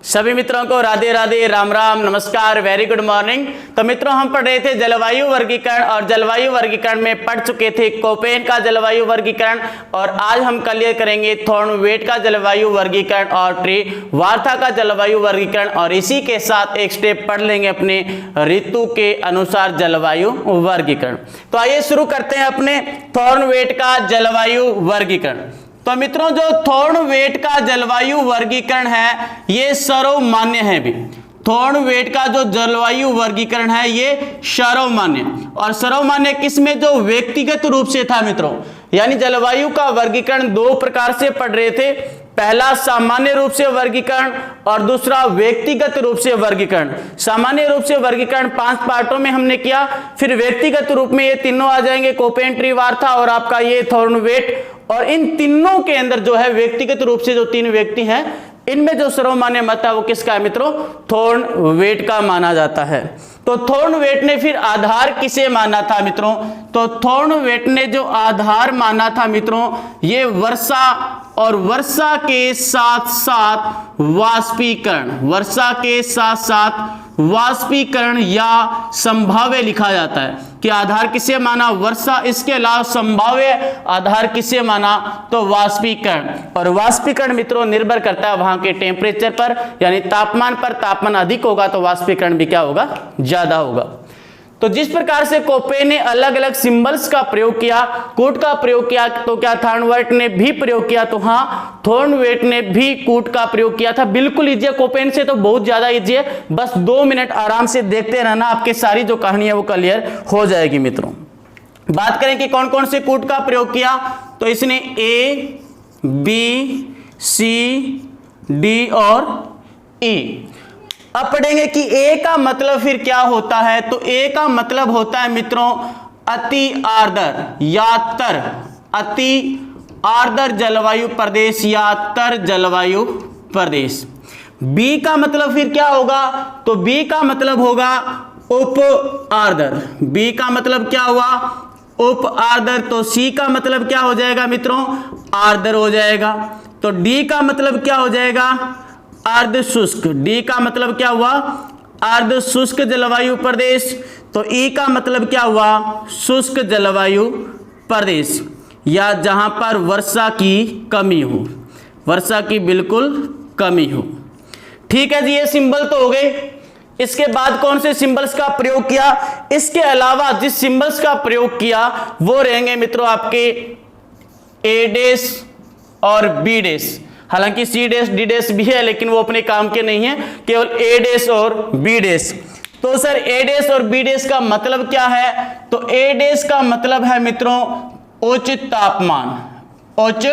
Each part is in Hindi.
सभी मित्रों को राधे राधे, राम राम, नमस्कार, वेरी गुड मॉर्निंग। तो मित्रों, हम पढ़ रहे थे जलवायु वर्गीकरण और जलवायु वर्गीकरण में पढ़ चुके थे कोपेन का जलवायु वर्गीकरण और आज हम क्लियर करेंगे थॉर्नवेट का जलवायु वर्गीकरण और ट्री वार्था का जलवायु वर्गीकरण और इसी के साथ एक स्टेप पढ़ लेंगे अपने ऋतु के अनुसार जलवायु वर्गीकरण। तो आइए शुरू करते हैं अपने थॉर्नवेट का जलवायु वर्गीकरण। तो मित्रों, जो थॉर्नवेट का जलवायु वर्गीकरण है ये सर्वमान्य है भी। थॉर्नवेट का जो जलवायु वर्गीकरण है ये सर्वमान्य, और सर्वमान्य किसमें? जो व्यक्तिगत रूप से था मित्रों। यानी जलवायु का वर्गीकरण दो प्रकार से पढ़ रहे थे, पहला सामान्य रूप से वर्गीकरण और दूसरा व्यक्तिगत रूप से वर्गीकरण। सामान्य रूप से वर्गीकरण 5 पार्टों में हमने किया, फिर व्यक्तिगत रूप में ये तीनों आ जाएंगे, कोपेन, ट्री, वार्था और आपका ये थॉर्नवेट। और इन तीनों के अंदर जो है व्यक्तिगत रूप से जो 3 व्यक्ति हैं इनमें जो सर्वमान्य मत है वो किसका है मित्रों? थॉर्नवेट का माना जाता है। तो थॉर्नवेट ने फिर आधार किसे माना था मित्रों? तो थॉर्नवेट ने जो आधार माना था मित्रों ये वर्षा और वर्षा के साथ साथ वाष्पीकरण, वर्षा के साथ साथ वाष्पीकरण या संभाव्य लिखा जाता है कि आधार किसे माना? वर्षा। इसके अलावा संभाव्य आधार किसे माना? तो वाष्पीकरण। और वाष्पीकरण मित्रों निर्भर करता है वहां के टेम्परेचर पर, यानी तापमान पर। तापमान अधिक होगा तो वाष्पीकरण भी क्या होगा? ज्यादा होगा। तो जिस प्रकार से कोपेन ने अलग अलग सिंबल्स का प्रयोग किया, कूट का प्रयोग किया, तो क्या थॉर्नवेट ने भी प्रयोग किया? तो हाँ, थॉर्नवेट ने भी कूट का प्रयोग किया था। बिल्कुल इजी है, कोपेन से तो बहुत ज्यादा इजी है। बस 2 मिनट आराम से देखते रहना, आपके सारी जो कहानी है वो क्लियर हो जाएगी मित्रों। बात करें कि कौन कौन से कूट का प्रयोग किया, तो इसने ए, बी, सी, डी और ई। अब पढ़ेंगे कि ए का मतलब फिर क्या होता है। तो ए का मतलब होता है मित्रों अति आर्द्र या तर, अति आर्द्र जलवायु प्रदेश या तर जलवायु प्रदेश। बी का मतलब फिर क्या होगा? तो बी का मतलब होगा उप आर्द्र। बी का मतलब क्या हुआ? उप आर्द्र। तो सी का मतलब क्या हो जाएगा मित्रों? आर्द्र हो जाएगा। तो डी का मतलब क्या हो जाएगा? अर्ध शुष्क। डी का मतलब क्या हुआ? अर्ध शुष्क जलवायु प्रदेश। तो ई का मतलब क्या हुआ? शुष्क जलवायु प्रदेश, या जहां पर वर्षा की कमी हो, वर्षा की बिल्कुल कमी हो। ठीक है जी, ये सिंबल तो हो गए। इसके बाद कौन से सिंबल्स का प्रयोग किया? इसके अलावा जिस सिंबल्स का प्रयोग किया वो रहेंगे मित्रों आपके ए डैश और बी डैश। हालांकि सी डैश, डी डैश भी है लेकिन वो अपने काम के नहीं है, केवल ए डैश और बी डैश। तो सर ए डैश और बी डैश का मतलब क्या है? तो ए डैश का मतलब है मित्रों उच्च तापमान, उच्च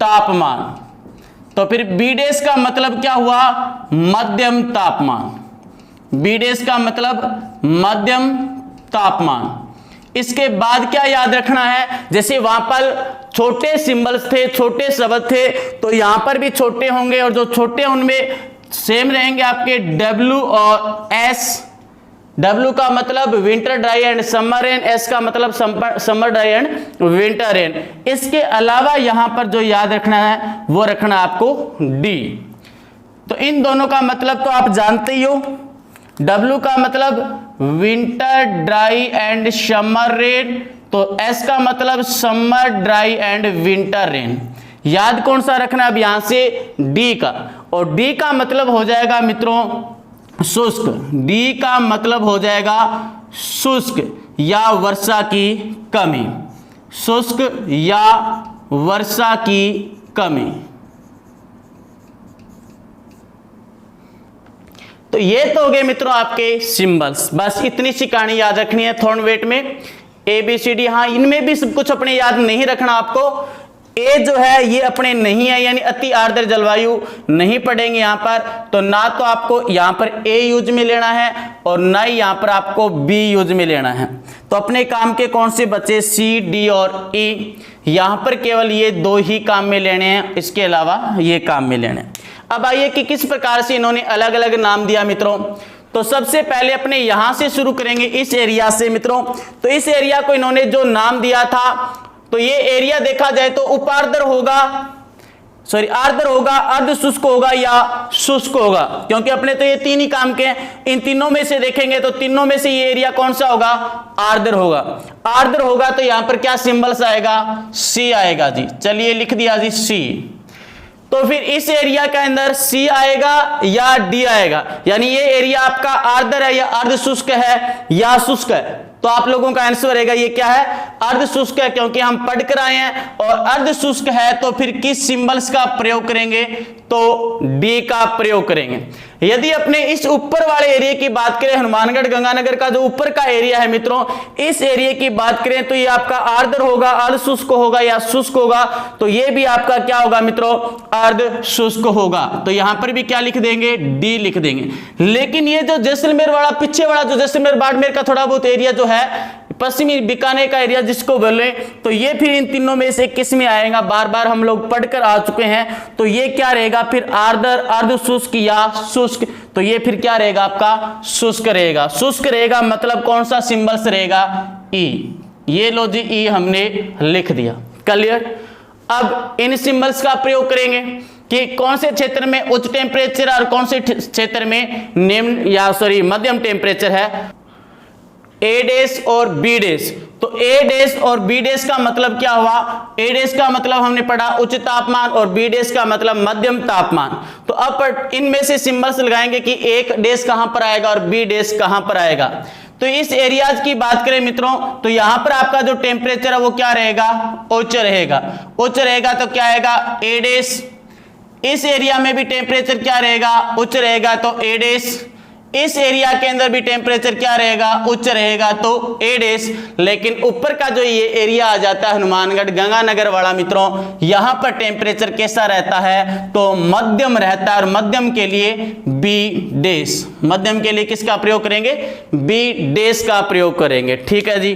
तापमान। तो फिर बी डैश का मतलब क्या हुआ? मध्यम तापमान। बी डैश का मतलब मध्यम तापमान। इसके बाद क्या याद रखना है? जैसे वहां पर छोटे सिंबल्स थे, छोटे शब्द थे, तो यहां पर भी छोटे होंगे और जो छोटे उनमें सेम रहेंगे आपके डब्ल्यू और एस। डब्ल्यू का मतलब winter dry and summer rain, S का मतलब summer dry and winter rain. इसके अलावा यहां पर जो याद रखना है वो रखना आपको डी। तो इन दोनों का मतलब तो आप जानते ही हो। W का मतलब winter dry and summer rain, तो S का मतलब summer dry and winter rain. याद कौन सा रखना है अब यहां से? D का। और D का मतलब हो जाएगा मित्रों शुष्क। D का मतलब हो जाएगा शुष्क या वर्षा की कमी, शुष्क या वर्षा की कमी। तो ये तो हो गए मित्रों आपके सिंबल्स। बस इतनी सी कहानी याद रखनी है थॉर्नवेट में, ए बी सी डी। हाँ, इनमें भी सब कुछ अपने याद नहीं रखना आपको। ए जो है ये अपने नहीं है, यानी अति आर्द्र जलवायु नहीं पढ़ेंगे यहाँ पर। तो ना तो आपको यहाँ पर ए यूज में लेना है और ना ही यहाँ पर आपको बी यूज में लेना है। तो अपने काम के कौन से बचे? सी, डी और ई। यहाँ पर केवल ये 2 ही काम में लेने हैं, इसके अलावा ये काम में लेने हैं। अब आइए कि किस प्रकार से इन्होंने अलग अलग नाम दिया मित्रों। तो सबसे पहले अपने यहां से शुरू करेंगे, इस एरिया से मित्रों। तो इस एरिया को इन्होंने जो नाम दिया था, तो ये एरिया देखा जाए तो उपार्द्र होगा, सॉरी आर्द्र होगा, अर्ध शुष्क होगा या शुष्क होगा, क्योंकि अपने तो ये तीन ही काम के हैं। इन तीनों में से देखेंगे तो तीनों में से ये एरिया कौन सा होगा, आर्द्र होगा। आर्द्र होगा तो यहां पर क्या सिंबल्स आएगा, सी आएगा जी। चलिए लिख दिया जी सी। तो फिर इस एरिया के अंदर सी आएगा या डी आएगा, यानी ये एरिया आपका आर्द्र है या अर्ध शुष्क है या शुष्क है। तो आप लोगों का आंसर रहेगा ये क्या है, अर्ध शुष्क है, क्योंकि हम पढ़कर आए हैं। और अर्ध शुष्क है तो फिर किस सिंबल्स का प्रयोग करेंगे, तो डी का प्रयोग करेंगे। यदि अपने इस ऊपर वाले एरिया की बात करें, हनुमानगढ़ गंगानगर का जो ऊपर का एरिया है मित्रों, इस एरिया की बात करें तो ये आपका आर्द्र होगा, अर्ध शुष्क होगा या शुष्क होगा, तो ये भी आपका क्या होगा मित्रों, अर्ध शुष्क होगा। तो यहां पर भी क्या लिख देंगे, डी लिख देंगे। लेकिन ये जो जैसलमेर वाला पीछे वाला जो जैसलमेर बाड़मेर का थोड़ा बहुत एरिया जो है, पश्चिमी बीकानेर का एरिया जिसको बोले, तो ये फिर इन तीनों में से किस में आएगा, बार बार हम लोग पढ़कर आ चुके हैं। तो ये क्या रहेगा फिर, आर्द्र, अर्ध शुष्क या शुष्क, तो ये फिर क्या रहेगा आपका, शुष्क रहेगा। शुष्क रहेगा मतलब कौन सा सिंबल्स रहेगा, ई। ये लो जी ई हमने लिख दिया, क्लियर। अब इन सिंबल्स का प्रयोग करेंगे कि कौन से क्षेत्र में उच्च टेम्परेचर और कौन से क्षेत्र में निम्न या सॉरी मध्यम टेम्परेचर है। ए डैश और बी डैश, तो ए डैश और बी डैश का मतलब क्या हुआ, ए डैश का मतलब हमने पढ़ा उच्च तापमान और बी डैश का मतलब मध्यम तापमान। तो अब इनमें से सिंबल्स लगाएंगे कि एक डैश कहां पर आएगा और बी डैश कहां पर आएगा। तो इस एरियाज की बात करें मित्रों, तो यहां पर आपका जो टेम्परेचर है वो क्या रहेगा, उच्च रहेगा। उच्च रहेगा तो क्या आएगा, ए डैश। इस एरिया में भी टेम्परेचर क्या रहेगा, उच्च रहेगा, तो ए डैश। इस एरिया के अंदर भी टेम्परेचर क्या रहेगा, उच्च रहेगा, तो ए डैश। लेकिन ऊपर का जो ये एरिया आ जाता है हनुमानगढ़ गंगानगर वाला मित्रों, यहां पर टेम्परेचर कैसा रहता है, तो मध्यम रहता है। और मध्यम के लिए बी डैश, मध्यम के लिए किसका प्रयोग करेंगे, बी डैश का प्रयोग करेंगे, ठीक है जी।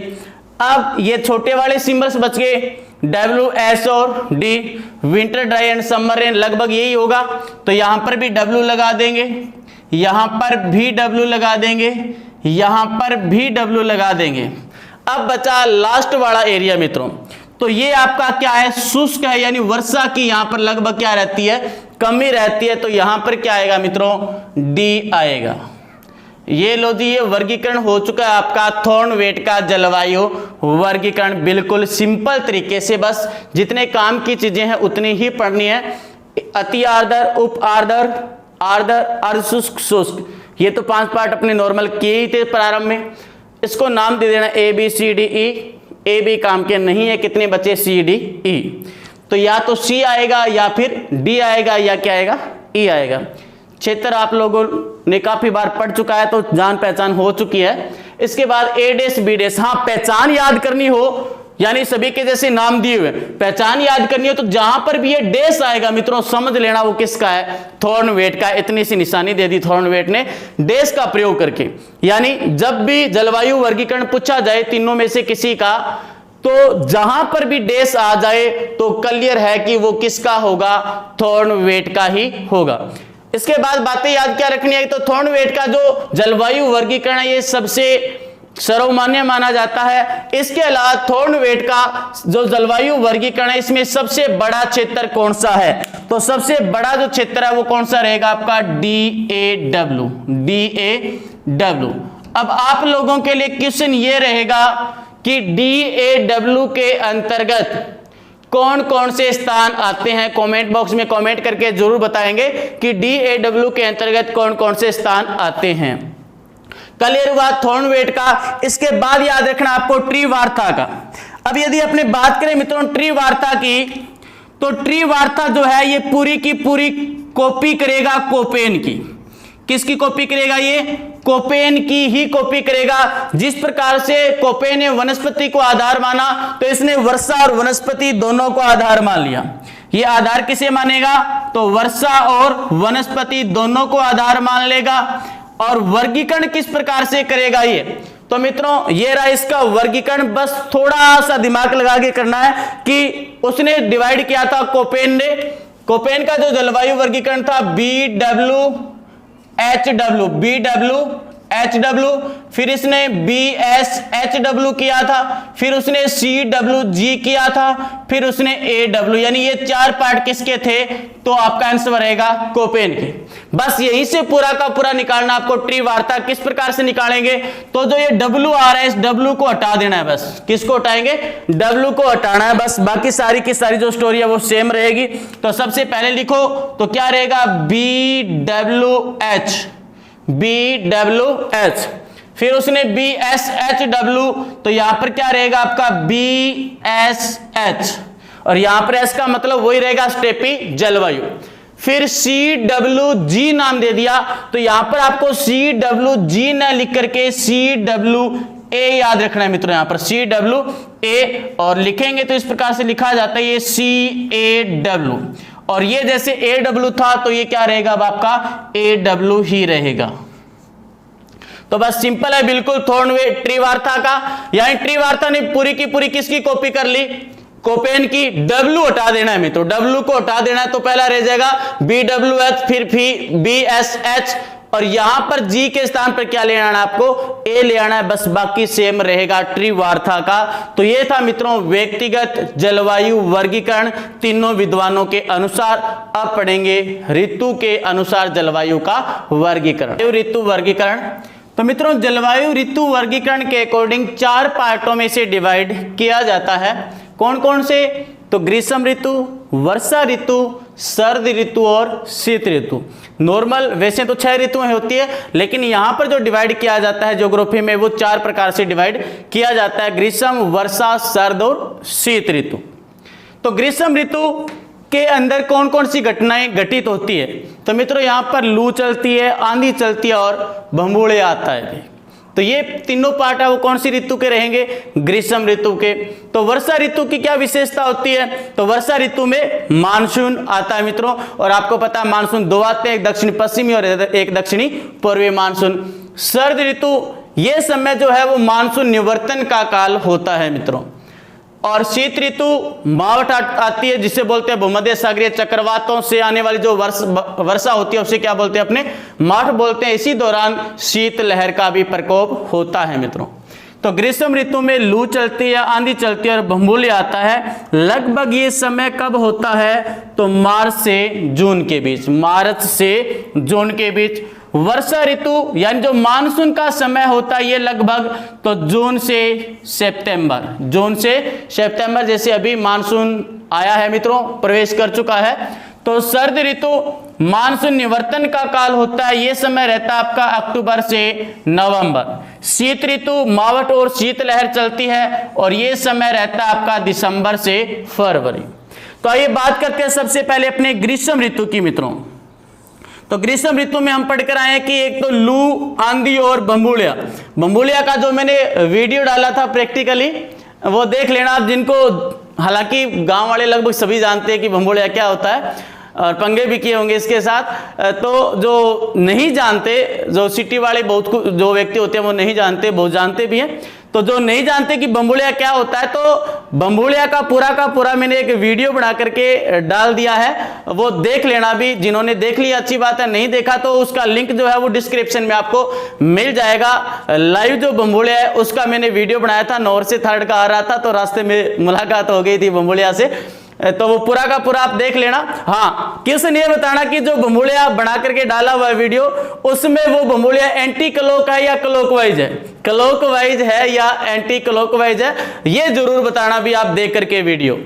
अब ये छोटे वाले सिंबल्स बच गए, डब्ल्यू, एस और D. Winter dry and summer rain लगभग यही होगा, तो यहां पर भी डब्ल्यू लगा देंगे, यहां पर भी डब्ल्यू लगा देंगे, यहां पर भी डब्ल्यू लगा देंगे। अब बचा लास्ट वाला एरिया मित्रों, तो ये आपका क्या है, शुष्क है, यानी वर्षा की यहां पर लगभग क्या रहती है, कमी रहती है। तो यहां पर क्या आएगा मित्रों, डी आएगा। ये लो जी, ये वर्गीकरण हो चुका है आपका थॉर्नवेट का जलवायु वर्गीकरण, बिल्कुल सिंपल तरीके से। बस जितने काम की चीजें हैं उतनी ही पढ़नी है। अति आर्द्र, उप आर्द्र, आर्द्र, अर्ध शुष्क, शुष्क, ये तो 5 पार्ट अपने नॉर्मल किए ही थे प्रारंभ में। इसको नाम दे देना A B C D E. A B काम के नहीं है, कितने बचे, सी डी ई। तो या तो सी आएगा या फिर डी आएगा या क्या आएगा, ई आएगा। क्षेत्र आप लोगों ने काफी बार पढ़ चुका है तो जान पहचान हो चुकी है। इसके बाद ए डैश बी डैश, हाँ पहचान याद करनी हो, यानी सभी के जैसे नाम दिए हुए पहचान याद करनी हो, तो जहां पर भी ये डैश आएगा मित्रों समझ लेना वो किसका है, थॉर्नवेट का। इतनी सी निशानी दे दी थॉर्नवेट ने डैश का प्रयोग करके। यानी जब भी जलवायु वर्गीकरण पूछा जाए तीनों में से किसी का, तो जहां पर भी डैश आ जाए तो क्लियर है कि वो किसका होगा, थॉर्नवेट का ही होगा। इसके बाद बातें याद क्या रखनी है, तो थॉर्नवेट का जो जलवायु वर्गीकरण है ये सबसे सर्वमान्य माना जाता है। इसके अलावा थॉर्नवेट का जो जलवायु वर्गीकरण है इसमें सबसे बड़ा क्षेत्र कौन सा है, तो सबसे बड़ा जो क्षेत्र है वो कौन सा रहेगा आपका, DAW, DAW। अब आप लोगों के लिए क्वेश्चन ये रहेगा कि DAW के अंतर्गत कौन कौन से स्थान आते हैं। कमेंट बॉक्स में कमेंट करके जरूर बताएंगे कि DAW के अंतर्गत कौन कौन से स्थान आते हैं। क्लियर हुआ थॉर्नवेट का। इसके बाद याद रखना आपको ट्री वार्ता का। अब यदि अपने बात करें मित्रों ट्री वार्ता की, तो ट्री वार्ता जो है ये पूरी की पूरी कॉपी करेगा कोपेन की। किसकी कॉपी करेगा, ये कोपेन की ही कॉपी करेगा। जिस प्रकार से कोपेन ने वनस्पति को आधार माना, तो इसने वर्षा और वनस्पति दोनों को आधार मान लिया। ये आधार किसे मानेगा, तो वर्षा और वनस्पति दोनों को आधार मान लेगा। और वर्गीकरण किस प्रकार से करेगा ये, तो मित्रों ये रहा इसका वर्गीकरण। बस थोड़ा सा दिमाग लगा के करना है कि उसने डिवाइड किया था कोपेन ने। कोपेन का जो जलवायु वर्गीकरण था BWHW, HW, फिर इसने BSHW किया था, फिर उसने CWG किया था, फिर उसने AW, यानी ये 4 पार्ट किसके थे? तो आपका आंसर रहेगा कोपेन के। बस यहीं से पूरा का पूरा निकालना आपको ट्री वार्ता। किस प्रकार से निकालेंगे? तो जो ये W आ रहा है, इस W को हटा देना है। बस किसको हटाएंगे? W को हटाना है। बस बाकी सारी की सारी जो स्टोरी है वो सेम रहेगी। तो सबसे पहले लिखो तो क्या रहेगा? BWH, फिर उसने BSHW, तो यहां पर क्या रहेगा आपका? BSH, और यहां पर S का मतलब वही रहेगा स्टेपी जलवायु। फिर CWG नाम दे दिया, तो यहां पर आपको CWG न लिख करके CWA याद रखना है मित्रों। यहां पर CWA, और लिखेंगे तो इस प्रकार से लिखा जाता है ये CAW, और ये जैसे AW था तो ये क्या रहेगा अब आपका? AW ही रहेगा। तो बस सिंपल है बिल्कुल। थॉर्नवे ट्री वार्ता का, यानी ट्री वार्ता ने पूरी की पूरी किसकी कॉपी कर ली? कोपेन की। W हटा देना है मित्रों, W को हटा देना है, तो पहला रह जाएगा BWH, फिर BSH, और यहां पर G के स्थान पर क्या ले आना है आपको? A ले आना है। बस बाकी सेम रहेगा ट्री वार्ता का। तो ये था मित्रों व्यक्तिगत जलवायु वर्गीकरण तीनों विद्वानों के अनुसार। अब पढ़ेंगे ऋतु के अनुसार जलवायु का वर्गीकरण। ऋतु वर्गीकरण, तो मित्रों जलवायु ऋतु वर्गीकरण के अकॉर्डिंग 4 पार्टों में से डिवाइड किया जाता है। कौन कौन से? तो ग्रीष्म ऋतु, वर्षा ऋतु, सर्द ऋतु और शीत ऋतु। नॉर्मल वैसे तो 6 ऋतुएं होती है, लेकिन यहां पर जो डिवाइड किया जाता है ज्योग्राफी में वो 4 प्रकार से डिवाइड किया जाता है: ग्रीष्म, वर्षा, सर्द और शीत ऋतु। तो ग्रीष्म ऋतु के अंदर कौन कौन सी घटनाएं घटित होती है? तो मित्रों यहां पर लू चलती है, आंधी चलती है और भंबूड़े आता है। तो ये तीनों पार्ट है वो कौन सी ऋतु के रहेंगे? ग्रीष्म ऋतु के। तो वर्षा ऋतु की क्या विशेषता होती है? तो वर्षा ऋतु में मानसून आता है मित्रों, और आपको पता है मानसून 2 आते हैं, एक दक्षिणी पश्चिमी और एक दक्षिणी पूर्वी मानसून। सर्द ऋतु, ये समय जो है वो मानसून निवर्तन का काल होता है मित्रों। और शीत ऋतु मावठ आती है, जिसे बोलते हैं भूमध्य सागरीय चक्रवातों से आने वाली जो वर्षा होती है उसे क्या बोलते हैं? अपने मावठ बोलते हैं। इसी दौरान शीत लहर का भी प्रकोप होता है मित्रों। तो ग्रीष्म ऋतु में लू चलती है, आंधी चलती है और भंबूले आता है। लगभग ये समय कब होता है? तो मार्च से जून के बीच, मार्च से जून के बीच। वर्षा ऋतु यानी जो मानसून का समय होता है ये लगभग तो जून से सितंबर, जैसे अभी मानसून आया है मित्रों, प्रवेश कर चुका है। तो सर्द ऋतु मानसून निवर्तन का काल होता है, ये समय रहता है आपका अक्टूबर से नवंबर। शीत ऋतु मावठ और शीतलहर चलती है और ये समय रहता है आपका दिसंबर से फरवरी। तो आइए बात करते हैं सबसे पहले अपने ग्रीष्म ऋतु की मित्रों। तो ग्रीष्म ऋतु में हम पढ़कर आए हैं कि एक तो लू, आंधी और बम्बुलिया का जो मैंने वीडियो डाला था प्रैक्टिकली वो देख लेना आप, जिनको हालांकि गांव वाले लगभग सभी जानते हैं कि बम्बुलिया क्या होता है और पंगे भी किए होंगे इसके साथ। तो जो नहीं जानते, जो सिटी वाले बहुत जो व्यक्ति होते हैं वो नहीं जानते, बहुत जानते भी हैं। तो जो नहीं जानते कि बम्बुलिया क्या होता है, तो बम्बुलिया का पूरा मैंने एक वीडियो बना करके डाल दिया है, वो देख लेना भी। जिन्होंने देख लिया अच्छी बात है, नहीं देखा तो उसका लिंक जो है वो डिस्क्रिप्शन में आपको मिल जाएगा। लाइव जो बम्बुलिया है उसका मैंने वीडियो बनाया था, नॉर्थ से थर्ड का आ रहा था तो रास्ते में मुलाकात हो गई थी बम्बुलिया से, तो वो पूरा का पूरा आप देख लेना। हाँ, किसने ये बताना कि जो बम्बुलिया बना करके डाला हुआ वीडियो उसमें वो बम्बुलिया एंटी क्लॉक है या क्लॉकवाइज है, क्लॉकवाइज है या एंटी क्लॉकवाइज है, ये जरूर बताना भी आप देख करके वीडियो।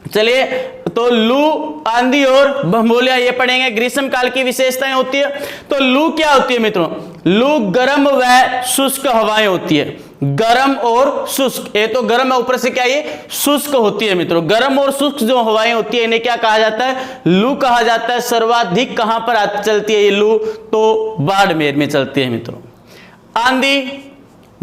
चलिए, तो लू, आंधी और बम्बुलिया ये पढ़ेंगे। ग्रीष्म काल की विशेषताएं होती है। तो लू क्या होती है मित्रों? लू गर्म व शुष्क हवाएं होती है, गर्म और शुष्क। ये तो गर्म है, ऊपर से क्या ये शुष्क होती है मित्रों। गर्म और शुष्क जो हवाएं होती है इन्हें क्या कहा जाता है? लू कहा जाता है। सर्वाधिक कहां पर चलती है ये लू? तो बाड़मेर में चलती है मित्रों। आंधी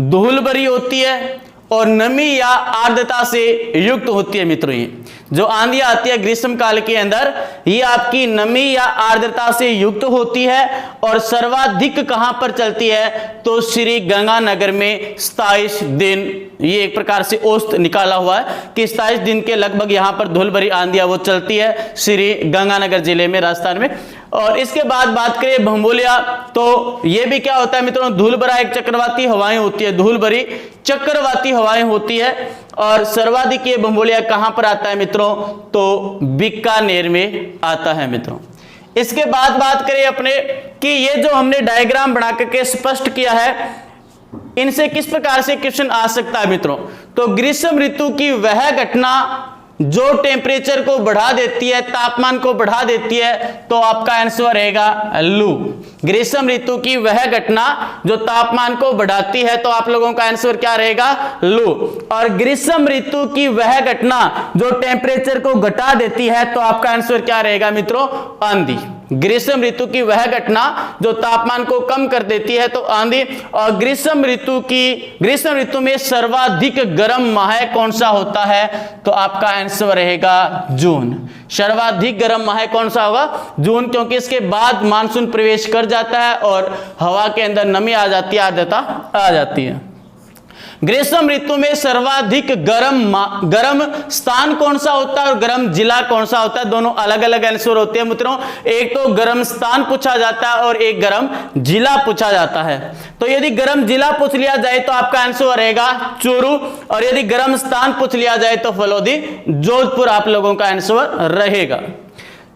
धूल भरी होती है और नमी या आर्द्रता से युक्त होती है मित्रों। ये जो आंधी आती है ग्रीष्म काल के अंदर ये आपकी नमी या आर्द्रता से युक्त होती है और सर्वाधिक कहां पर चलती है? तो श्री गंगानगर में 27 दिन। ये एक प्रकार से औसत निकाला हुआ है कि 27 दिन के लगभग यहां पर धूल भरी आंधियां वो चलती है श्री गंगानगर जिले में, राजस्थान में। और इसके बाद बात करें भंबोलिया, तो ये भी क्या होता है मित्रों, धूल भरा एक चक्रवाती हवाएं होती है, धूल भरी चक्रवाती हवाएं होती है। और सर्वाधिक ये भंबोलिया कहां पर आता है मित्रों, तो बीकानेर में आता है मित्रों। इसके बाद बात करें अपने कि ये जो हमने डायग्राम बना करके स्पष्ट किया है, इनसे किस प्रकार से क्वेश्चन आ सकता है मित्रों। तो ग्रीष्म ऋतु की वह घटना जो टेम्परेचर को बढ़ा देती है, तापमान को बढ़ा देती है, तो आपका आंसर रहेगा लू। ग्रीष्म ऋतु की वह घटना जो तापमान को बढ़ाती है, तो आप लोगों का आंसर क्या रहेगा, लू। और ग्रीष्म ऋतु की वह घटना जो टेम्परेचर को घटा देती है, तो आपका आंसर क्या रहेगा मित्रों, आंधी। ग्रीष्म ऋतु की वह घटना जो तापमान को कम कर देती है, तो आंधी। और ग्रीष्म ऋतु में सर्वाधिक गर्म माह कौन सा होता है, तो आपका आंसर रहेगा जून। सर्वाधिक गर्म माह कौन सा होगा, जून, क्योंकि इसके बाद मानसून प्रवेश कर जाता है और हवा के अंदर नमी आ जाती है, आर्द्रता आ जाती है। ग्रीष्म ऋतु में सर्वाधिक गर्म स्थान कौन सा होता है और गर्म जिला कौन सा होता है, दोनों अलग अलग आंसर होते हैं मित्रों। एक तो गर्म स्थान पूछा जाता है और एक गर्म जिला पूछा जाता है। तो यदि गर्म जिला पूछ लिया जाए तो आपका आंसर रहेगा चूरू, और यदि गर्म स्थान पूछ लिया जाए तो फलोदी जोधपुर आप लोगों का आंसर रहेगा।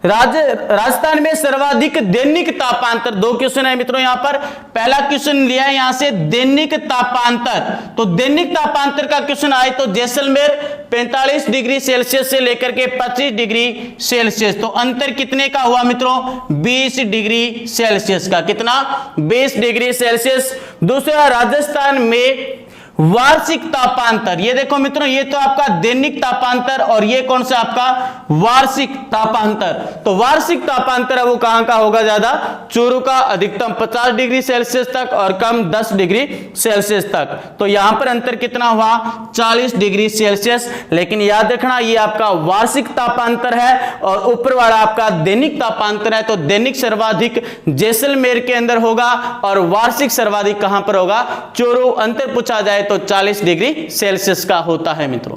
राजस्थान में सर्वाधिक दैनिक तापांतर, दो क्वेश्चन है मित्रों यहां पर। पहला क्वेश्चन लिया है यहां से दैनिक तापांतर, तो दैनिक तापांतर का क्वेश्चन आए तो जैसलमेर 45 डिग्री सेल्सियस से लेकर के 25 डिग्री सेल्सियस, तो अंतर कितने का हुआ मित्रों, 20 डिग्री सेल्सियस का। कितना, 20 डिग्री सेल्सियस। दूसरा, राजस्थान में वार्षिक तापांतर, ये देखो मित्रों, ये तो आपका दैनिक तापांतर और ये कौन सा आपका वार्षिक तापांतर। तो वार्षिक तापांतर वो कहां का होगा ज्यादा, चूरू का, अधिकतम 50 डिग्री सेल्सियस तक और कम 10 डिग्री सेल्सियस तक। तो यहां पर अंतर कितना हुआ, 40 डिग्री सेल्सियस। लेकिन याद रखना ये आपका वार्षिक तापांतर है और ऊपर वाला आपका दैनिक तापांतर है। तो दैनिक सर्वाधिक जैसलमेर के अंदर होगा और वार्षिक सर्वाधिक कहां पर होगा, चूरू। अंतर पूछा जाए तो 40 डिग्री सेल्सियस का होता है मित्रों।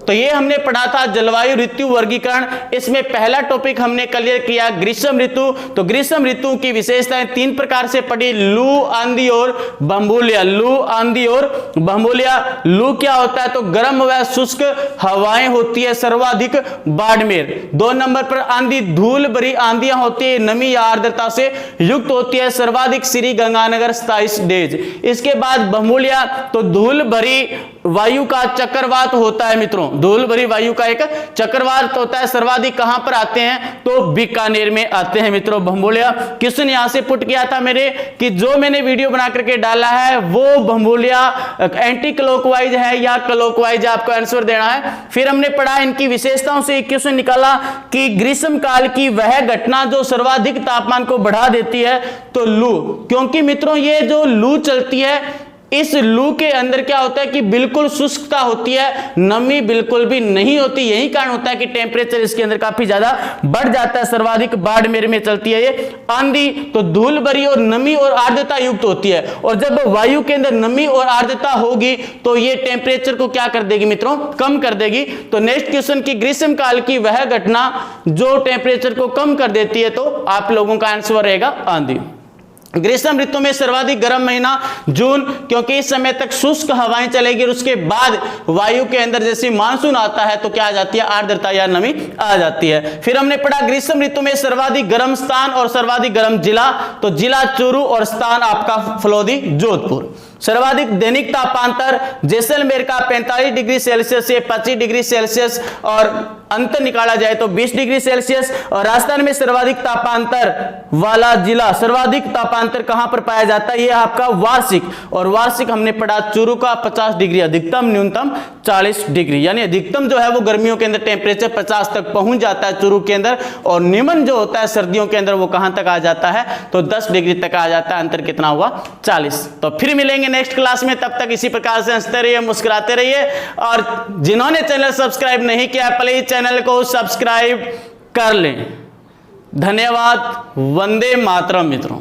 तो ये हमने पढ़ा था जलवायु ऋतु वर्गीकरण। इसमें पहला टॉपिक हमने क्लियर किया ग्रीष्म ऋतु। तो ग्रीष्म ऋतु की विशेषताएं 3 प्रकार से पढ़ी, लू, आंधी और भंबोलिया। लू, आंधी और भंबोलिया। लू क्या होता है, तो गर्म व शुष्क हवाएं होती है, सर्वाधिक बाड़मेर। 2 नंबर पर आंधी, धूल भरी आंधियां होती है, नमी या आर्द्रता से युक्त होती है, सर्वाधिक श्री गंगानगर 27 डेज। इसके बाद भंबोलिया, तो धूल भरी वायु का चक्रवात होता है मित्रों, धूल भरी वायु का एक चक्रवात होता है। सर्वाधिक कहां पर आते हैं, तो बीकानेर में आते हैं मित्रों भंबोलिया। क्वेश्चन यहां से पुट किया था मेरे कि जो मैंने वीडियो बना करके डाला है वो भंबोलिया एंटी क्लॉकवाइज है या क्लॉकवाइज, आपको आंसर देना है। फिर हमने पढ़ा इनकी विशेषताओं से एक क्वेश्चन निकाला कि ग्रीष्म काल की वह घटना जो सर्वाधिक तापमान को बढ़ा देती है, तो लू। क्योंकि मित्रों ये जो लू चलती है, इस लू के अंदर क्या होता है कि बिल्कुल शुष्कता होती है, नमी बिल्कुल भी नहीं होती। यही कारण होता है कि टेम्परेचर इसके अंदर काफी ज्यादा बढ़ जाता है। सर्वाधिक बाड़मेर में चलती है ये आंधी, तो धूल भरी और नमी और आर्द्रता युक्त होती है। और जब वायु के अंदर नमी और आर्द्रता होगी तो ये टेम्परेचर को क्या कर देगी मित्रों, कम कर देगी। तो नेक्स्ट क्वेश्चन की ग्रीष्म काल की वह घटना जो टेम्परेचर को कम कर देती है, तो आप लोगों का आंसर रहेगा आंधी। ग्रीष्म ऋतु में सर्वाधिक गर्म महीना जून, क्योंकि इस समय तक शुष्क हवाएं चलेगी और उसके बाद वायु के अंदर जैसे मानसून आता है तो क्या आ जाती है, आर्द्रता या नमी आ जाती है। फिर हमने पढ़ा ग्रीष्म ऋतु में सर्वाधिक गर्म स्थान और सर्वाधिक गर्म जिला, तो जिला चूरू और स्थान आपका फलोदी जोधपुर। सर्वाधिक दैनिक तापांतर जैसलमेर का 45 डिग्री सेल्सियस से 25 डिग्री सेल्सियस और अंतर निकाला जाए तो 20 डिग्री सेल्सियस। और राजस्थान में सर्वाधिक तापांतर वाला जिला, सर्वाधिक तापांतर कहां पर पाया जाता है, ये आपका वार्षिक। और वार्षिक हमने पढ़ा चूरू का 50 डिग्री, अधिकतम न्यूनतम 40 डिग्री, यानी अधिकतम जो है वो गर्मियों के अंदर टेम्परेचर 50 तक पहुंच जाता है चूरू के अंदर, और निम्न जो होता है सर्दियों के अंदर वो कहां तक आ जाता है, तो 10 डिग्री तक आ जाता है। अंतर कितना हुआ, 40। तो फिर मिलेंगे नेक्स्ट क्लास में, तब तक इसी प्रकार से हंसते रहिए, मुस्कुराते रहिए। और जिन्होंने चैनल सब्सक्राइब नहीं किया प्लीज चैनल को सब्सक्राइब कर लें। धन्यवाद। वंदे मातरम मित्रों।